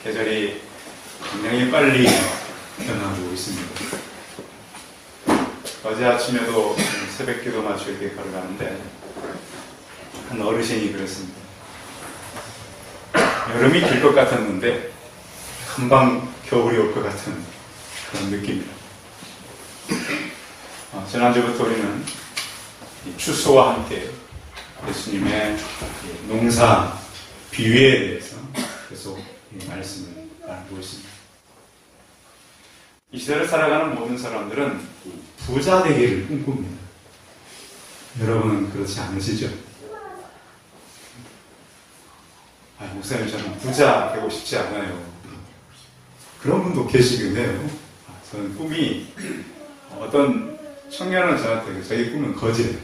계절이 굉장히 빨리 변하고 있습니다. 어제 아침에도 새벽 기도 마치고 이렇게 걸어가는데 한 어르신이 그랬습니다. 여름이 길 것 같았는데 금방 겨울이 올 것 같은 그런 느낌이다. 지난주부터 우리는 추수와 함께 예수님의 농사 비유에 대해서 계속 말씀을 나누고 있습니다. 이 시대를 살아가는 모든 사람들은 부자 되기를 꿈꿉니다. 여러분은 그렇지 않으시죠? 목사님, 저는 부자 되고 싶지 않아요. 그런 분도 계시긴 해요. 저는 꿈이, 어떤 청년은 저한테 자기 꿈은 거지래.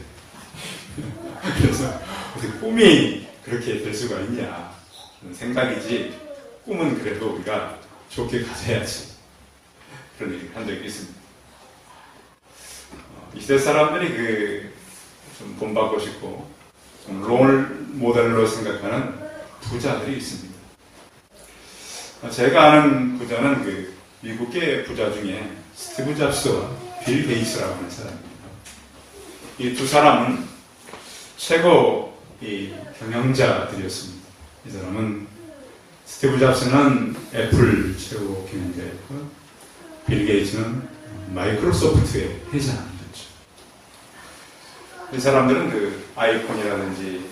그래서 어떻게 꿈이 그렇게 될 수가 있냐 그런 생각이지, 꿈은 그래도 우리가 좋게 가져야지, 그런 얘기를 한 적이 있습니다. 이 시대 사람들이 좀 본받고 싶고 좀 롤 모델로 생각하는 부자들이 있습니다. 제가 아는 부자는 미국계 부자 중에 스티브 잡스와 빌 게이츠라고 하는 사람입니다. 이 두 사람은 최고 경영자들이었습니다. 이 사람은, 스티브 잡스는 애플 최고 경영자였고, 빌 게이츠는 마이크로소프트의 회장이었죠. 이 사람들은 아이폰이라든지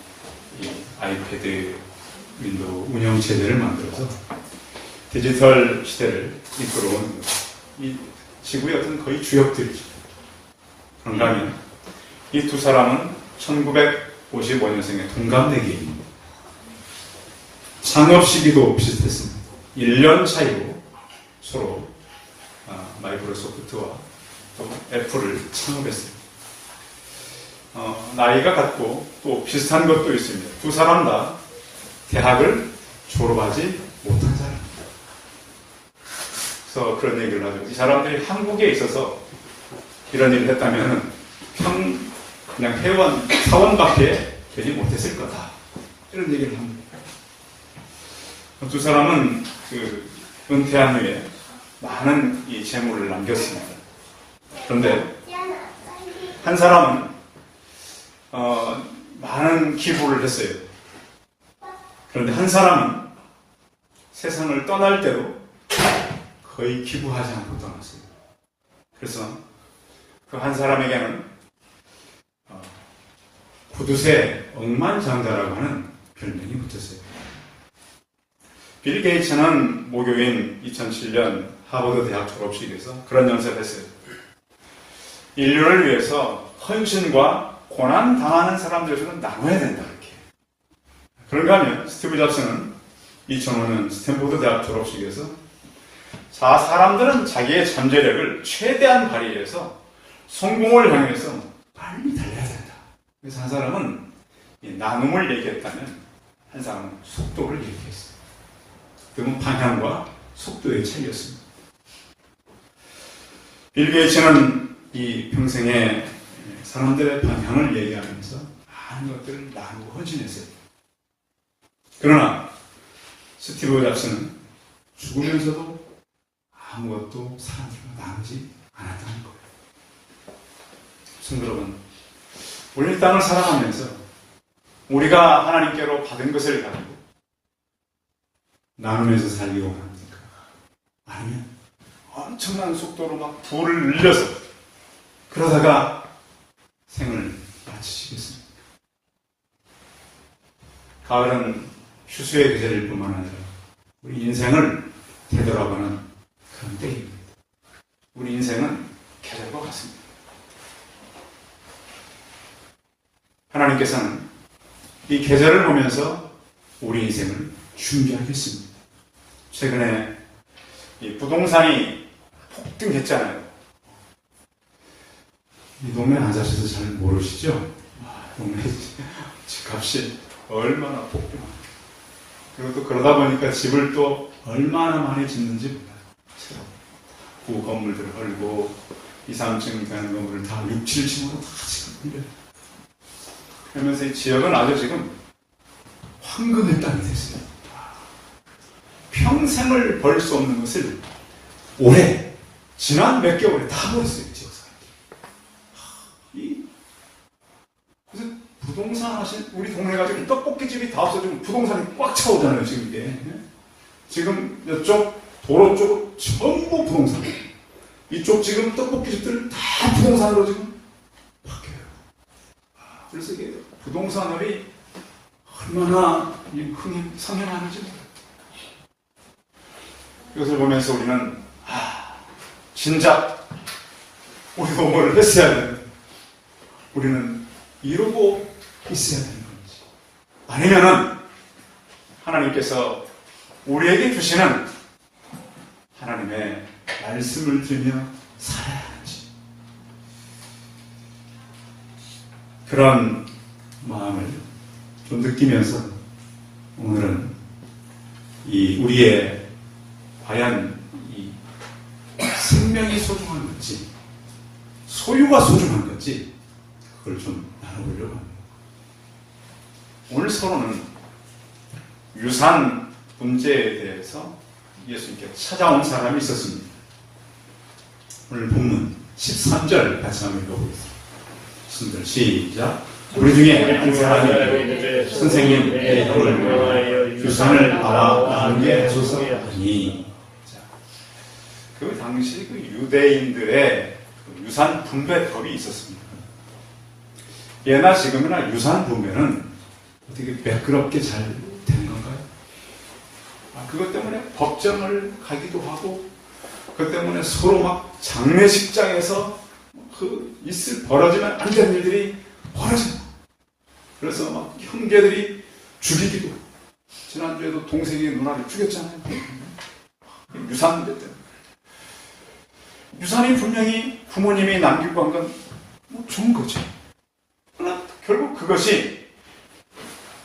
아이패드, 윈도우 운영체제를 만들어서 디지털 시대를 이끌어온 이 지구의 어떤 거의 주역들이죠. 그런가 하면 이 두 사람은 1955년생의 동갑내기입니다. 창업 시기도 비슷했습니다. 1년 차이로 서로 마이크로소프트와 또 애플을 창업했습니다. 나이가 같고 또 비슷한 것도 있습니다. 두 사람 다 대학을 졸업하지 못한 사람입니다. 그래서 그런 얘기를 하죠. 이 사람들이 한국에 있어서 이런 일을 했다면 그냥 사원밖에 되지 못했을 거다, 이런 얘기를 합니다. 두 사람은 은퇴한 후에 많은 이 재물을 남겼습니다. 그런데 한 사람은 많은 기부를 했어요. 그런데 한 사람은 세상을 떠날 때도 거의 기부하지 않고 떠났어요. 그래서 그 한 사람에게는 구두쇠 억만장자라고 하는 별명이 붙었어요. 빌 게이츠는 모교인 2007년 하버드 대학 졸업식에서 그런 연설을 했어요. 인류를 위해서 헌신과 고난 당하는 사람들에서는 나눠야 된다, 이렇게. 그런가 하면 스티브 잡스는 2005년 스탠포드 대학 졸업식에서 사람들은 자기의 잠재력을 최대한 발휘해서 성공을 향해서 빨리 달려야 된다. 그래서 한 사람은 나눔을 얘기했다면 한 사람은 속도를 얘기했어요. 그건 방향과 속도의 차이였습니다. 빌 게이츠는 이 평생에 사람들의 방향을 얘기하면서 많은 것들을 나누고 헌신했어요. 그러나 스티브 잡스는 죽으면서도 아무것도 사람들과 나누지 않았다는 거예요. 성도 여러분, 우리 이 땅을 살아가면서 우리가 하나님께로 받은 것을 가지고 나누면서 살기로 합니까? 아니면 엄청난 속도로 막 불을 늘려서 그러다가 생을 마치시겠습니까? 가을은 휴수의 계절일 뿐만 아니라 우리 인생을 되돌아보는 그런 때입니다. 우리 인생은 계절과 같습니다. 하나님께서는 이 계절을 보면서 우리 인생을 준비하겠습니다. 최근에 이 부동산이 폭등했잖아요. 이 동네 안 사셔서 잘 모르시죠? 동네 집값이 얼마나 폭등합니까? 그리고 또 그러다 보니까 집을 또 얼마나 많이 짓는지 몰라요. 새로 구 건물들을 헐고 2, 3층 되는 건물을 다 6, 7층으로 다 지금 밀려요. 그러면서 이 지역은 아주 지금 황금의 땅이 됐어요. 평생을 벌 수 없는 것을 올해, 지난 몇 개월에 다 벌었어요, 지역사람들이. 그래서 부동산 하신, 우리 동네가 지금 떡볶이집이 다 없어지면 부동산이 꽉 차오잖아요, 지금 이게. 지금 이쪽 도로 쪽 전부 부동산. 이쪽 지금 떡볶이집들 다 부동산으로 지금 바뀌어요. 그래서 이게 부동산업이 얼마나 성행하는지 몰라요. 이것을 보면서 우리는 진작 우리도 뭐를 했어야 되는, 우리는 이루고 있어야 되는 건지, 아니면은 하나님께서 우리에게 주시는 하나님의 말씀을 들으며 살아야 하는지, 그런 마음을 좀 느끼면서 오늘은 우리의 과연 이 생명이 소중한 건지 소유가 소중한 건지 그걸 좀 나눠보려고 합니다. 오늘 서론은 유산 문제에 대해서 예수님께 찾아온 사람이 있었습니다. 오늘 본문 13절 같이 한번 읽어보겠습니다. 13절 시작. 우리 중에 한 사람이 선생님, 내 형을 유산을 나누게 하소서 하니. 그 당시 그 유대인들의 그 유산 분배법이 있었습니다. 예나 지금이나 유산 분배는 어떻게 매끄럽게 잘 되는 건가요? 그것 때문에 법정을 가기도 하고, 그것 때문에 서로 막 장례식장에서 벌어지면 안 되는 일들이 벌어집니다. 그래서 막 형제들이 죽이기도, 지난주에도 동생이 누나를 죽였잖아요. 유산 문제 때문에. 유산이 분명히 부모님이 남기고 한 건 좋은 거죠. 그러나 결국 그것이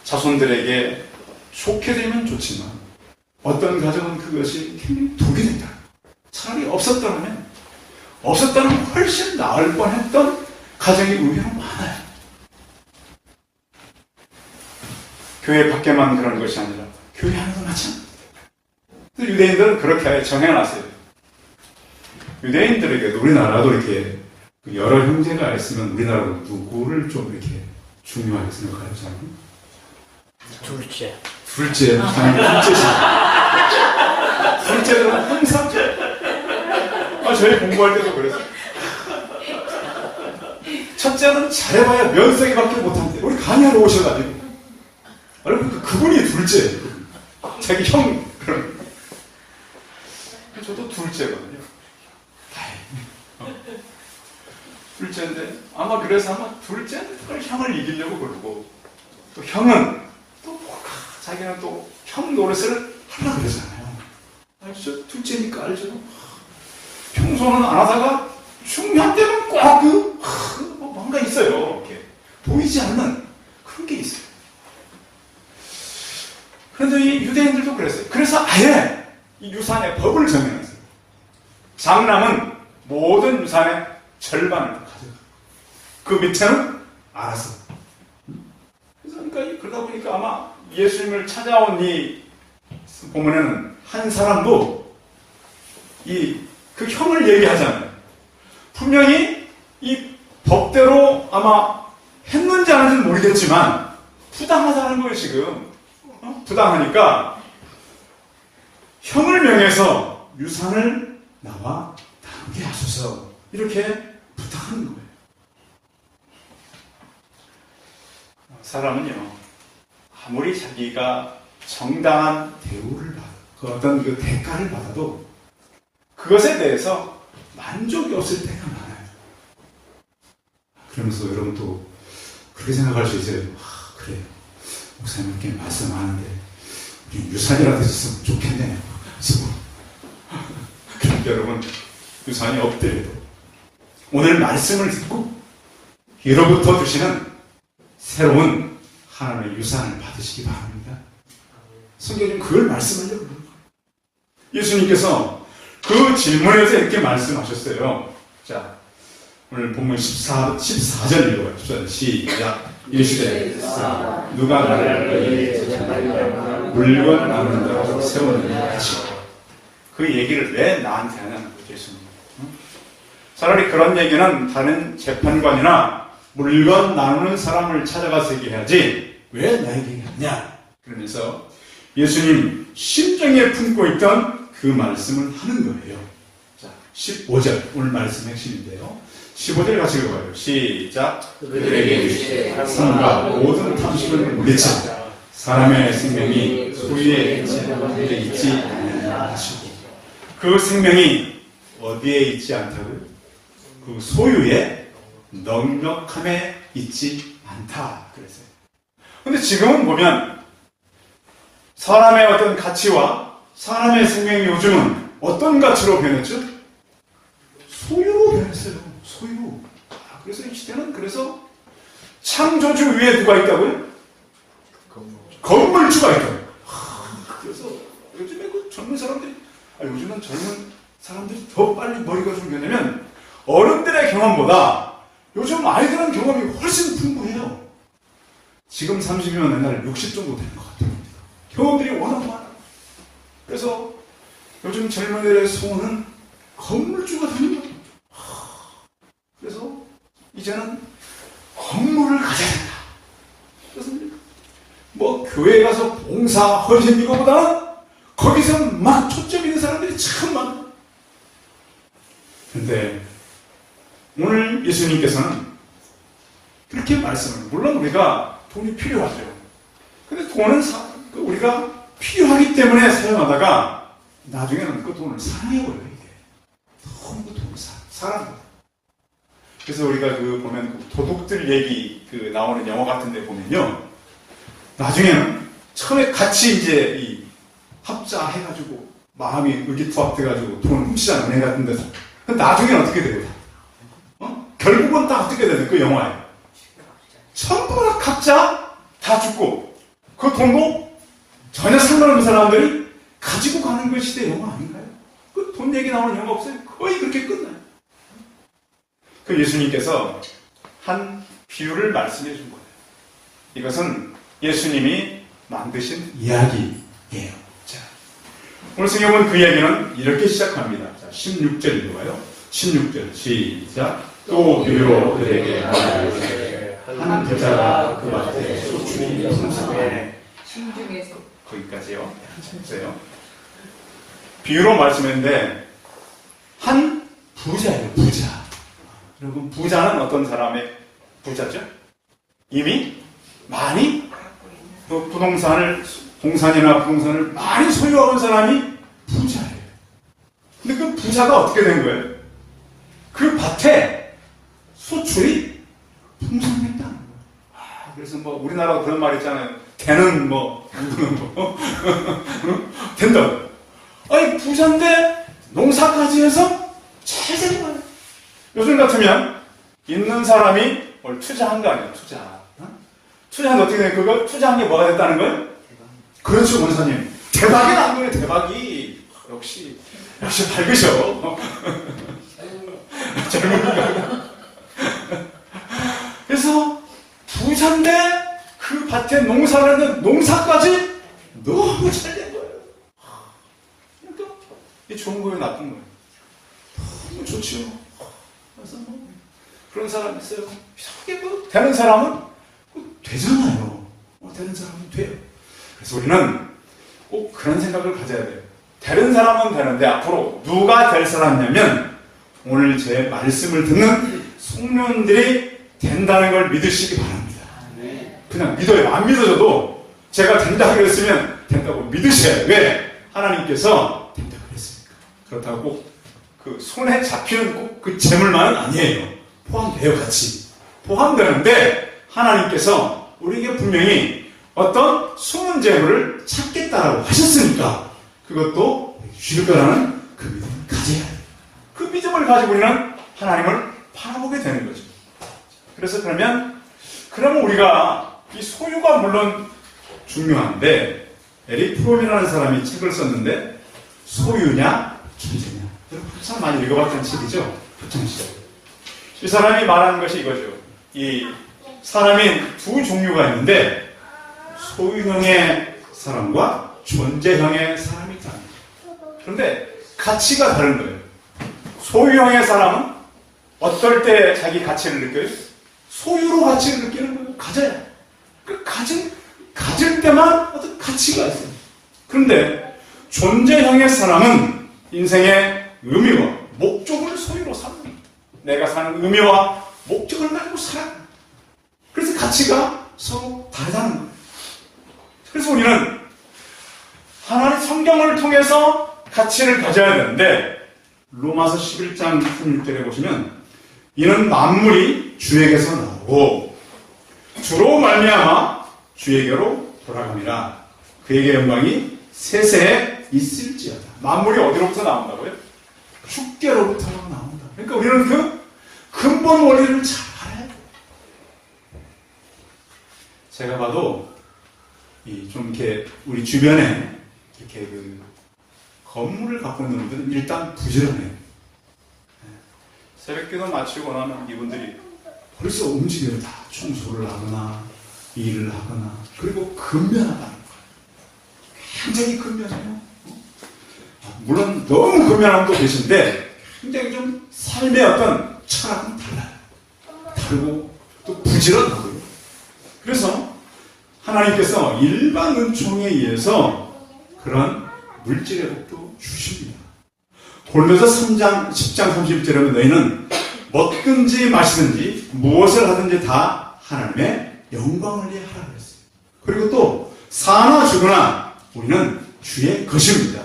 자손들에게 좋게 되면 좋지만 어떤 가정은 그것이 굉장히 독이 된다. 차라리 없었다면 훨씬 나을 뻔했던 가정이 의외로 많아요. 교회 밖에만 그런 것이 아니라 교회 안에도 마찬가지입니다. 유대인들은 그렇게 정해놨어요. 유대인들에게도 우리나라도 이렇게 여러 형제가 있으면 우리나라도 누구를 좀 이렇게 중요하게 생각하죠? 둘째. 둘째들은 항상 저희 공부할 때도 그랬어요. 첫째는 잘해봐야 면세기밖에 못한대. 우리 강의하러 오셔가지고 여러분 그분이 둘째예요. 자기 형 그런. 저도 둘째거든요. 둘째인데 아마 둘째는 형을 이기려고 그러고, 또 형은 또 자기는 또 형 노릇을 하려고 그러잖아요. 알죠? 둘째니까 알죠? 평소는 안 하다가 중요한 때는 꼭 뭔가 있어요. 이렇게 보이지 않는 그런 게 있어요. 그런데 이 유대인들도 그랬어요. 그래서 아예 이 유산의 법을 정해놨어요. 장남은 모든 유산의 절반을 가져가. 그 밑에는 알아서. 그러다 보니까 아마 예수님을 찾아온 이 본문에는 한 사람도 그 형을 얘기하잖아요. 분명히 이 법대로 아마 했는지 안 했는지 모르겠지만 부당하다는 거예요, 지금. 부당하니까 형을 명해서 유산을 나와 나누게 하소서, 이렇게 부탁하는 거예요. 사람은요, 아무리 자기가 정당한 대우를 어떤 그 대가를 받아도 그것에 대해서 만족이 없을 때가 많아요. 그러면서 여러분 또 그렇게 생각할 수 있어요. 그래요. 목사님께 말씀하는데 우리 유산이라도 있었으면 좋겠네요. 그런데 여러분, 유산이 없더라도 오늘 말씀을 듣고 예로부터 주시는 새로운 하나님의 유산을 받으시기 바랍니다. 성경은 그걸 말씀하려고 그러는 거예요. 예수님께서 그 질문에서 이렇게 말씀하셨어요. 자, 오늘 본문 14절 읽어봐요. 14절 시작. 이르시되 누가 나를 너희에게 물건 나누는 자로 세우느냐 하시고 그 얘기를 왜 나한테 하냐는 거죠, 예수님. 차라리 그런 얘기는 다른 재판관이나 물건 나누는 사람을 찾아가서 얘기해야지 왜 나에게 하냐. 그러면서 예수님 심정에 품고 있던 그 말씀을 하는 거예요. 자, 15절 오늘 말씀 핵심인데요. 15절 같이 읽어봐요. 시작. 그들에게 주시되 삶과 모든 탐식을 물리쳐 사람의 생명이 소유에 있지 않느냐 하시고, 그 생명이 어디에 있지 않다고요? 그 소유의 넉넉함에 있지 않다 그랬어요. 근데 지금은 보면 사람의 어떤 가치와 사람의 생명이 요즘은 어떤 가치로 변했죠? 소유로 변했어요. 소유. 그래서 이 시대는 그래서 창조주 위에 누가 있다고요? 건물주가 있다고요. 그래서 요즘에 그 젊은 사람들이, 요즘은 젊은 사람들이 더 빨리 머리가 좀 변하면 어른들의 경험보다 요즘 아이들은 경험이 훨씬 풍부해요. 지금 30이면 옛날에 60 정도 되는 것 같아요. 경험들이 워낙 많아요. 그래서 요즘 젊은이들의 소원은 건물주가 되는 거예요. 그래서 이제는 건물을 가져야 된다. 그래서 뭐 교회에 가서 봉사 헌신 이거보다는 거기서 막 초점 있는 사람들이 참 많아요. 그런데 오늘 예수님께서는 그렇게 말씀을, 물론 우리가 돈이 필요하죠. 근데 돈은 우리가 필요하기 때문에 사용하다가 나중에는 그 돈을 사랑해버려요. 이게 너무 그 돈을 사랑해요. 그래서 우리가 보면 도둑들 얘기 나오는 영화 같은 데 보면요, 나중에는 처음에 같이 이제 이 합자해가지고 마음이 의기투합돼가지고 돈을 훔치자는 은행 같은 데서, 나중에는 어떻게 돼요? 결국은 다 어떻게 되는 그 영화에 전부 다 각자 다 죽고 그 돈도 전혀 상관없는 사람들이 가지고 가는 그 시대 영화 아닌가요? 그 돈 얘기 나오는 영화 없어요? 거의 그렇게 끝나요. 그 예수님께서 한 비유를 말씀해 준 거예요. 이것은 예수님이 만드신 이야기예요. 자, 오늘 성경은 그 이야기는 이렇게 시작합니다. 자, 16절 읽어봐요. 16절 시작. 또 비유로 그들에게 말하되 한 부자가 그 밭에 소출이 풍성하네. 신중에서 거기까지요. 한참 비유로 말씀했는데 한 부자예요. 부자. 여러분, 부자는 어떤 사람의 부자죠? 이미 많이 동산이나 부동산을 많이 소유하고 있는 사람이 부자예요. 근데 그 부자가 어떻게 된 거예요? 그 밭에 소출이 풍성했다는 거예요. 그래서 우리나라 그런 말 있잖아요. 되는 된다고. 아니, 부자인데 농사까지 해서 잘 된 거예요. 요즘 같으면 있는 사람이 뭘 투자한 거 아니에요, 투자. 투자는 어떻게 돼? 그거 투자한 게 뭐가 됐다는 거예요? 그렇죠, 원사님. 대박이 난 거예요, 대박이. 역시 밝으셔. 젊은이가. 그래서 부자인데 그 밭에 농사를 했는데 농사까지 너무 잘 된 거예요. 그러니까 이게 좋은 거예요, 나쁜 거예요? 너무 좋지요. 그래서 그런 사람 있어요. 이상하게 되는 사람은 되잖아요. 되는 사람은 돼요. 그래서 우리는 꼭 그런 생각을 가져야 돼요. 되는 사람은 되는데 앞으로 누가 될 사람이냐면 오늘 제 말씀을 듣는 성령들이 된다는 걸 믿으시기 바랍니다. 그냥 믿어요. 안 믿어져도 제가 된다고 그랬으면 된다고 믿으셔야 돼요. 왜? 하나님께서 된다고 그랬으니까. 그렇다고 꼭 그 손에 잡히는 꼭 그 재물만은 아니에요. 포함돼요, 같이. 포함되는데 하나님께서 우리에게 분명히 어떤 숨은 재물을 찾겠다라고 하셨으니까 그것도 주실 거라는 그 믿음을 가져야 돼요. 그 믿음을 가지고 우리는 하나님을 바라보게 되는 거죠. 그래서 그러면 우리가 이 소유가 물론 중요한데, 에릭 프롬이라는 사람이 책을 썼는데 소유냐 존재냐, 여러분 항상 많이 읽어봤던 책이죠. 부천시절. 이 사람이 말하는 것이 이거죠. 이 사람이 두 종류가 있는데 소유형의 사람과 존재형의 사람이 있다. 그런데 가치가 다른 거예요. 소유형의 사람은 어떨 때 자기 가치를 느껴요? 소유로 가치를 느끼는 거예요. 가져야. 가질 때만 어떤 가치가 있어요. 그런데 존재형의 사람은 인생의 의미와 목적을 소유로 사는 거예요. 내가 사는 의미와 목적을 가지고 살아요. 그래서 가치가 서로 다르다는 거예요. 그래서 우리는 하나님 성경을 통해서 가치를 가져야 되는데 로마서 11장 16절에 보시면 이는 만물이 주에게서 나오고 주로 말미암아 주에게로 돌아갑니다. 그에게 영광이 세세에 있을지어다. 만물이 어디로부터 나온다고요? 주께로부터 나온다. 그러니까 우리는 그 근본 원리를 잘 알아야 돼요. 제가 봐도 좀 이렇게 우리 주변에 이렇게 건물을 갖고 있는 분들은 일단 부지런해요. 새벽기도 마치고 나면 이분들이 벌써 움직여요. 다 청소를 하거나 일을 하거나 그리고 근면하다는 거예요. 굉장히 근면해요. 물론 너무 근면한 분도 계신데 굉장히 좀 삶의 어떤 철학은 달라요. 다르고 또 부지런하고요. 그래서 하나님께서 일반 은총에 의해서 그런 물질의 복도 주십니다. 골로새 3장 10장 31절에 보면 너희는 먹든지 마시든지 무엇을 하든지 다 하나님의 영광을 위해 하라 그랬어요. 그리고 또 사나 죽으나 우리는 주의 것입니다.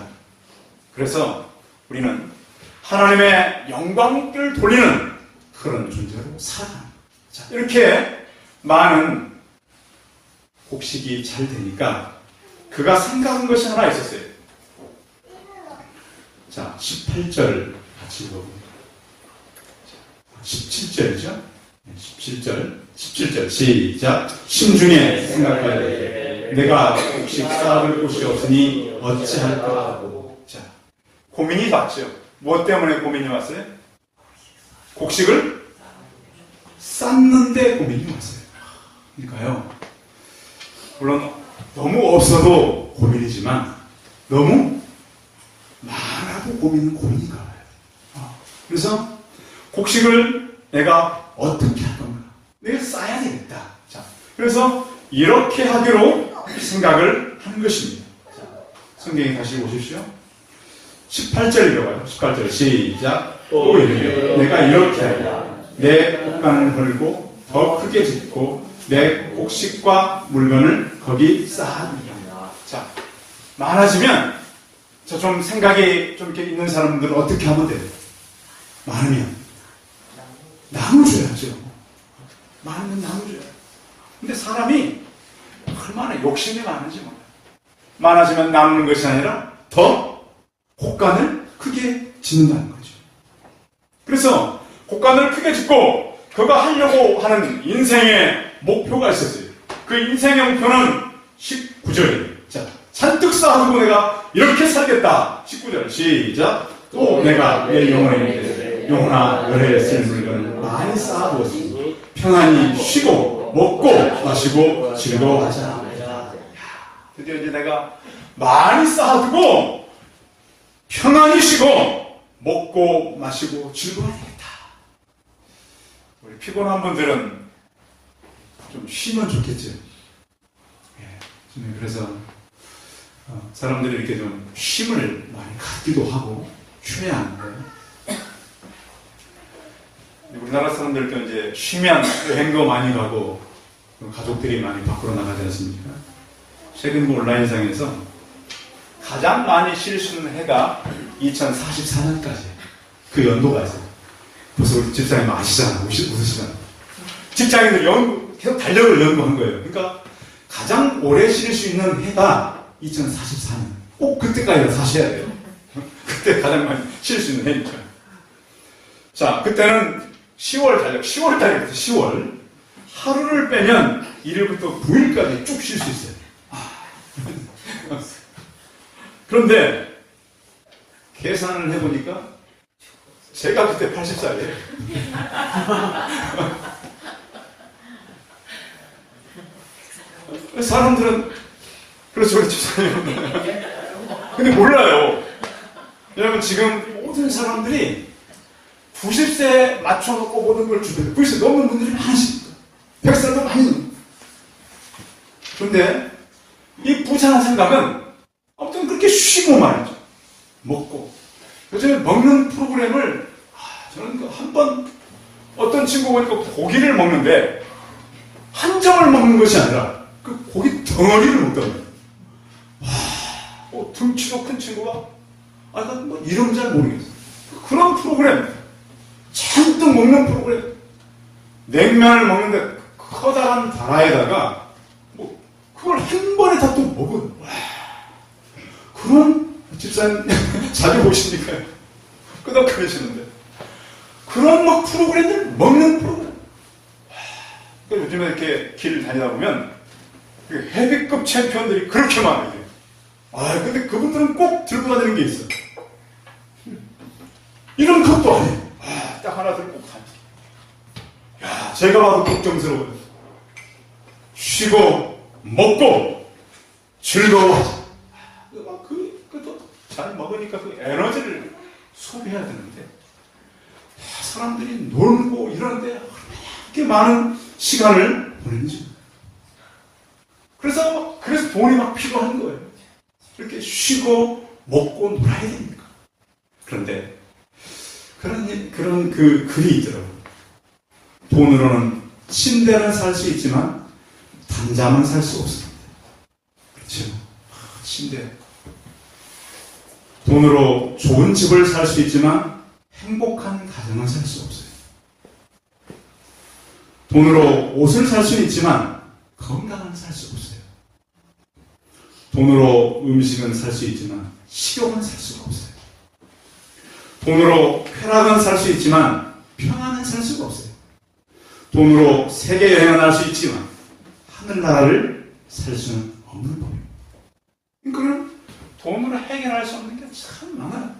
그래서 우리는 하나님의 영광을 돌리는 그런 존재로 살아갑니다. 자, 이렇게 많은 곡식이 잘 되니까 그가 생각한 것이 하나 있었어요. 자, 18절 같이 읽어봅니다. 17절이죠? 17절 시작. 심중에 생각해야 돼. 내가 곡식 쌓을 곳이 없으니 어찌할까 하고. 자, 고민이 왔죠. 무엇 때문에 고민이 왔어요? 곡식을 쌓는데 고민이 왔어요. 그러니까요. 물론 너무 없어도 고민이지만 너무 많아도 고민은 고민인가 봐요. 그래서 곡식을 내가 어떻게 할 건가? 내가 쌓아야 되겠다. 자, 그래서 이렇게 하기로 생각을 하는 것입니다. 자, 성경에 다시 보십시오. 18절 읽어봐요. 18절 시작. 또 이르되 내가 이렇게 하리라. 내 곡간을 벌고 더 크게 짓고 내 곡식과 물건을 거기 쌓으리라. 자, 많아지면 저 좀 생각이 좀 이렇게 있는 사람들은 어떻게 하면 돼요? 많으면 나눠줘야죠. 많으면 나눠줘요. 근데 사람이 얼마나 욕심이 많은지 몰라요. 많아지면 나누는 것이 아니라 더 곡간을 크게 짓는다는 거죠. 그래서 곡간을 크게 짓고 그가 하려고 하는 인생의 목표가 있었어요. 그 인생의 목표는 19절이에요. 자, 잔뜩 쌓아두고 내가 이렇게 살겠다. 19절 시작. 또 내가 내 영혼아 너의 쓸 물건을 많이 쌓아두었으니 평안히 쉬고 먹고 마시고 즐거워하자. 드디어 이제 내가 많이 쌓아두고 평안히 쉬고 먹고 마시고 즐거워야 되겠다. 우리 피곤한 분들은 좀 쉬면 좋겠죠. 그래서 사람들이 이렇게 좀 쉼을 많이 갖기도 하고 쉬어야 하는데 우리나라 사람들도 이제 쉬면 여행도 많이 가고 가족들이 많이 밖으로 나가지 않습니까? 최근 온라인상에서 가장 많이 쉴 수 있는 해가 2044년까지 그 연도가 있어요. 벌써 우리 집사님 아시잖아. 웃으시잖아. 직장인들 계속 달력을 연구한 거예요. 그러니까 가장 오래 쉴 수 있는 해가 2044년. 꼭 그때까지 사셔야 돼요. 그때 가장 많이 쉴 수 있는 해니까. 자, 그때는 10월 달력, 10월 달력부터 10월. 하루를 빼면 1일부터 9일까지 쭉 쉴 수 있어요. 그런데 계산을 해보니까 제가 그때 80살이에요. 사람들은 그렇죠, 그렇죠. 근데 몰라요. 여러분, 지금 모든 사람들이 90세에 맞춰놓고 모든 걸 주변에 90세 넘는 분들이 많으십니다. 100살도 많이 넘는. 그런데 이 부자란 생각은 아무튼 그렇게 쉬고 말이죠. 먹고. 요즘에 먹는 프로그램을 저는 한번 어떤 친구 보니까 고기를 먹는데 한 점을 먹는 것이 아니라 그 고기 덩어리를 먹더라고요. 와, 등치도 큰 친구가 뭐 이름 잘 모르겠어요. 그런 프로그램 잔뜩 먹는 프로그램. 냉면을 먹는데 커다란 다라에다가 뭐 그걸 한 번에 다 또 먹은. 와, 그런 집사님 자주 보시니까요. 끄덕거리시는데 그런 막 프로그램들 먹는 프로그램. 그러니까 요즘에 이렇게 길 다니다 보면 헤비급 챔피언들이 그렇게 많아요. 근데 그분들은 꼭 들고 다니는 게 있어요. 이런 것도 아니에요. 딱 하나 들고 다니죠. 야, 제가 봐도 걱정스러워요. 쉬고 먹고 즐거워하자. 잘 먹으니까 그 에너지를 소비해야 되는데 사람들이 놀고 이러는데 이렇게 많은 시간을 보내는지. 그래서 돈이 막 필요한 거예요. 이렇게 쉬고 먹고 놀아야 되니까. 그런데 그런 그 글이 있더라고요. 돈으로는 침대는 살 수 있지만 단잠은 살 수 없습니다. 그렇죠? 침대. 돈으로 좋은 집을 살 수 있지만 행복한 가정은 살 수 없어요. 돈으로 옷을 살 수는 있지만 건강은 살 수 없어요. 돈으로 음식은 살 수 있지만 식욕은 살 수가 없어요. 돈으로 쾌락은 살 수 있지만 평안은 살 수가 없어요. 돈으로 세계 여행은 할 수 있지만 하늘나라를 살 수는 없는 법이에요. 그러니까 돈으로 해결할 수 없는 게 참 많아요.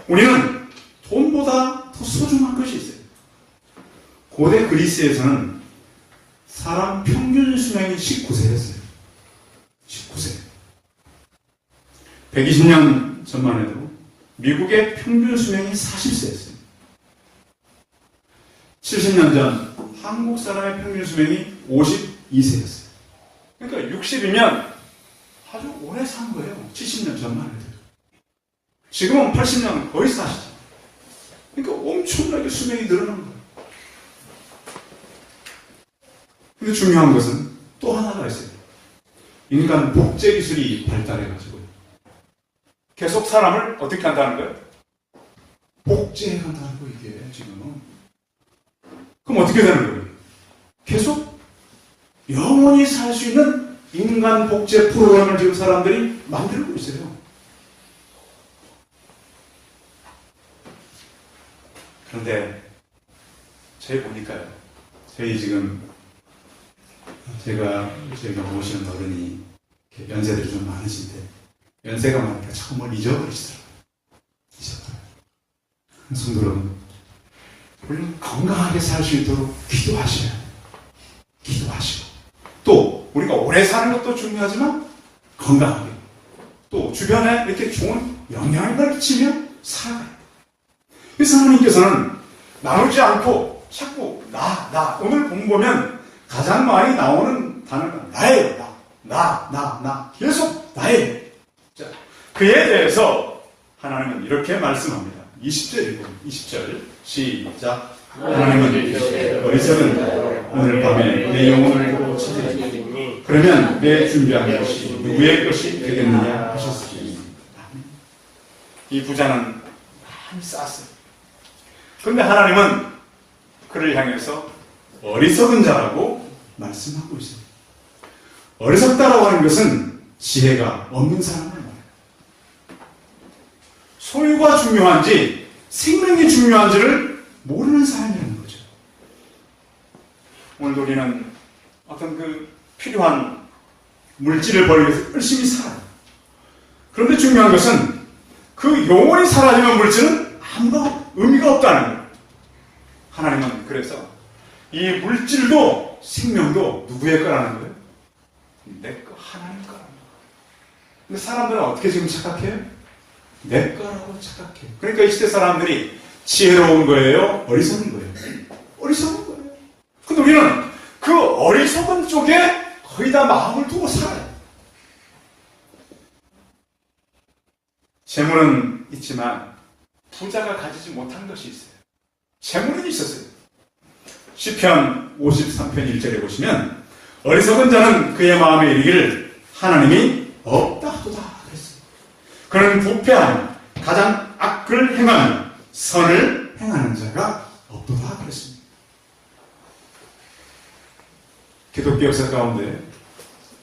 우리는 돈보다 더 소중한 것이 있어요. 고대 그리스에서는 사람 평균 수명이 19세였어요. 19세. 120년 전만 해도 미국의 평균 수명이 40세였어요. 70년 전 한국 사람의 평균 수명이 52세였어요. 그러니까 60이면 아주 오래 산 거예요. 70년 전만 해도. 지금은 80년 거의 사시죠. 그러니까 엄청나게 수명이 늘어난 거예요. 근데 중요한 것은 또 하나가 있어요. 인간 복제 기술이 발달해가지고 계속 사람을 어떻게 한다는 거예요? 복제한다는 거 이게 지금은. 그럼 어떻게 되는 거예요? 계속 영원히 살 수 있는 인간 복제 프로그램을 지금 사람들이 만들고 있어요. 그런데 저희 보니까요. 저희 지금 제가 모시는 어른이 연세들이 좀 많으신데 연세가 많으니까 자꾸 뭘 잊어버리시더라고요. 성도는 물론 건강하게 살 수 있도록 기도하셔야 돼요. 기도하시고 또 우리가 오래 사는 것도 중요하지만 건강하게 또 주변에 이렇게 좋은 영향을 끼치며 살아가야 돼요. 그래서 하나님께서는 나누지 않고 자꾸 나 오늘 공부보면 가장 많이 나오는 단어가 나예요. 나 계속 나예요. 자, 그에 대해서 하나님은 이렇게 말씀합니다. 20절 읽고 20절 시작. 하나님은 어리석은 오늘 밤에 내 영혼을 보고 찾으리니 그러면 내 준비한 것이 누구의 것이 되겠느냐 하셨으니. 이 부자는 많이 쌌어요. 그런데 하나님은 그를 향해서 어리석은 자라고 말씀하고 있어요. 어리석다라고 하는 것은 지혜가 없는 사람을 말해요. 소유가 중요한지 생명이 중요한지를 모르는 사람이라는 거죠. 오늘도 우리는 어떤 그 필요한 물질을 벌기 위해서 열심히 살아요. 그런데 중요한 것은 그 영원히 사라지는 물질은 아무런 의미가 없다는 거예요. 하나님은 그래서 이 물질도 생명도 누구의 거라는 거예요? 내 거, 하나님 거라는 거예요. 근데 사람들은 어떻게 지금 착각해요? 내 거라고 착각해요. 그러니까 이 시대 사람들이 지혜로운 거예요? 어리석은 거예요? 어리석은 거예요. 근데 우리는 그 어리석은 쪽에 거의 다 마음을 두고 살아요. 재물은 있지만 부자가 가지지 못한 것이 있어요. 재물은 있었어요. 시편 53편 1절에 보시면 어리석은 자는 그의 마음에 이르기를 하나님이 없다 하도다 그랬어요. 그는 부패하며 가장 악을 행하며 선을 행하는 자가 없도다 그랬습니다. 기독교 역사 가운데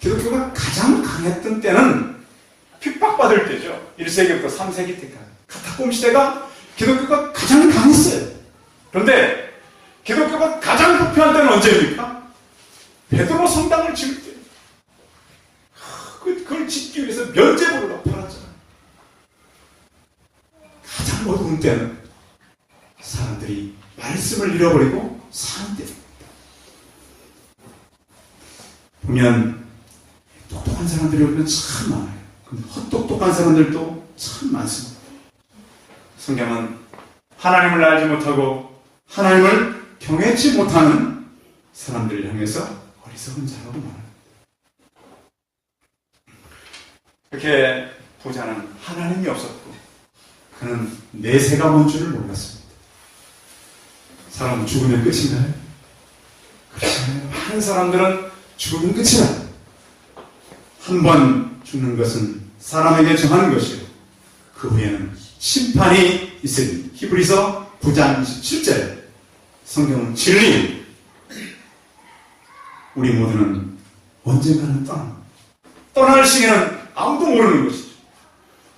기독교가 가장 강했던 때는 핍박받을 때죠. 1세기부터 3세기 때까지 카타콤 시대가 기독교가 가장 강했어요. 그런데 기독교가 가장 부패한 때는 언제입니까? 베드로 성당을 지을 때. 그걸 짓기 위해서 면죄부를 팔았잖아요. 가장 어두운 때는 사람들이 말씀을 잃어버리고 사는 때입니다. 보면 똑똑한 사람들이 오면 참 많아요. 근데 헛똑똑한 사람들도 참 많습니다. 성경은 하나님을 알지 못하고 하나님을 경외치 못하는 사람들을 향해서 어리석은 자라고 말합니다. 그렇게 부자는 하나님이 없었고 그는 내세가 뭔 줄을 몰랐습니다. 사람은 죽으면 끝인가요? 그렇지 않아요. 많은 사람들은 죽으면 끝이라. 한 번 죽는 것은 사람에게 정하는 것이요. 그 후에는 심판이 있으니 히브리서 9장 27절 성경은 진리. 우리 모두는 언젠가는 떠날 시기는 아무도 모르는 것이죠.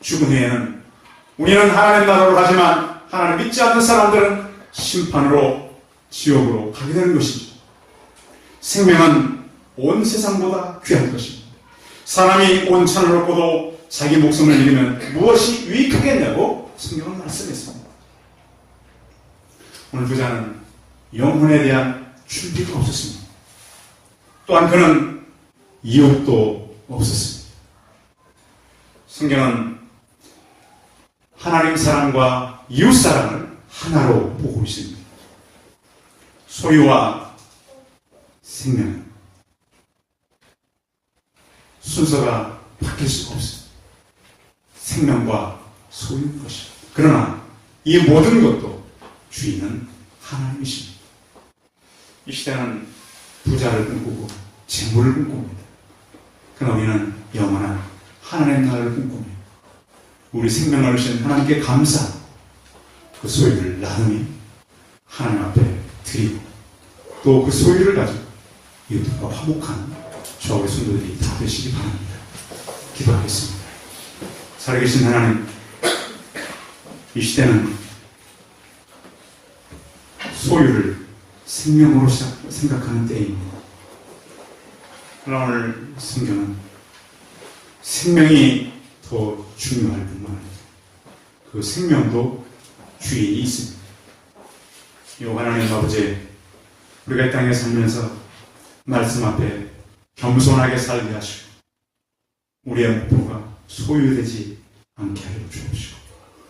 죽은 후에는 우리는 하나님 나라로 가지만 하나님 믿지 않는 사람들은 심판으로 지옥으로 가게 되는 것이죠. 생명은 온 세상보다 귀한 것입니다. 사람이 온 천을 얻고도 자기 목숨을 잃으면 무엇이 유익하겠냐고 성경은 말씀했습니다. 오늘 부자는 영혼에 대한 준비가 없었습니다. 또한 그는 이웃도 없었습니다. 성경은 하나님 사랑과 이웃 사랑을 하나로 보고 있습니다. 소유와 생명은 순서가 바뀔 수가 없습니다. 생명과 소유인 것입니다. 그러나 이 모든 것도 주인은 하나님이십니다. 이 시대는 부자를 꿈꾸고 재물을 꿈꿉니다. 그러나 우리는 영원한 하나님 나라를 꿈꿉니다. 우리 생명을 주신 하나님께 감사하고 그 소유를 나누니 하나님 앞에 드리고 또 그 소유를 가지고 이웃과 화목한 저와 우리 성도들이 다 되시기 바랍니다. 기도하겠습니다. 살아계신 하나님, 이 시대는 소유를 생명으로 생각하는 때입니다. 그러나 오늘 성경은 생명이 더 중요할 뿐만 아니라 그 생명도 주인이 있습니다. 이 하나님 아버지, 우리가 이 땅에 살면서 말씀 앞에 겸손하게 살게 하시고 우리의 목표가 소유되지 않게 하여 주옵시고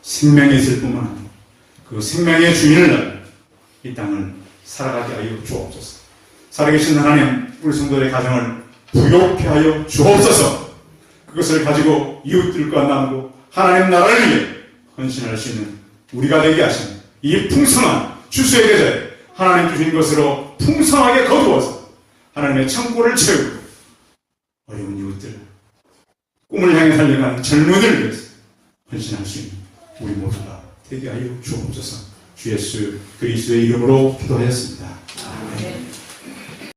생명이 있을 뿐만 아니라 그 생명의 주인을 알고 이 땅을 살아가게 하여 주옵소서. 살아계신 하나님, 우리 성도의 가정을 부욕케 하여 주옵소서. 그것을 가지고 이웃들과 나누고 하나님 나라를 위해 헌신할 수 있는 우리가 되게 하시는 이 풍성한 주수의 계좌에 하나님 주신 것으로 풍성하게 거두어서 하나님의 창고를 채우고 어려운 이웃들, 꿈을 향해 달려가는 젊은이를 위해서 헌신할 수 있는 우리 모두가 되게 하여 주옵소서. 주 예수 그리스도의 이름으로 기도하였습니다.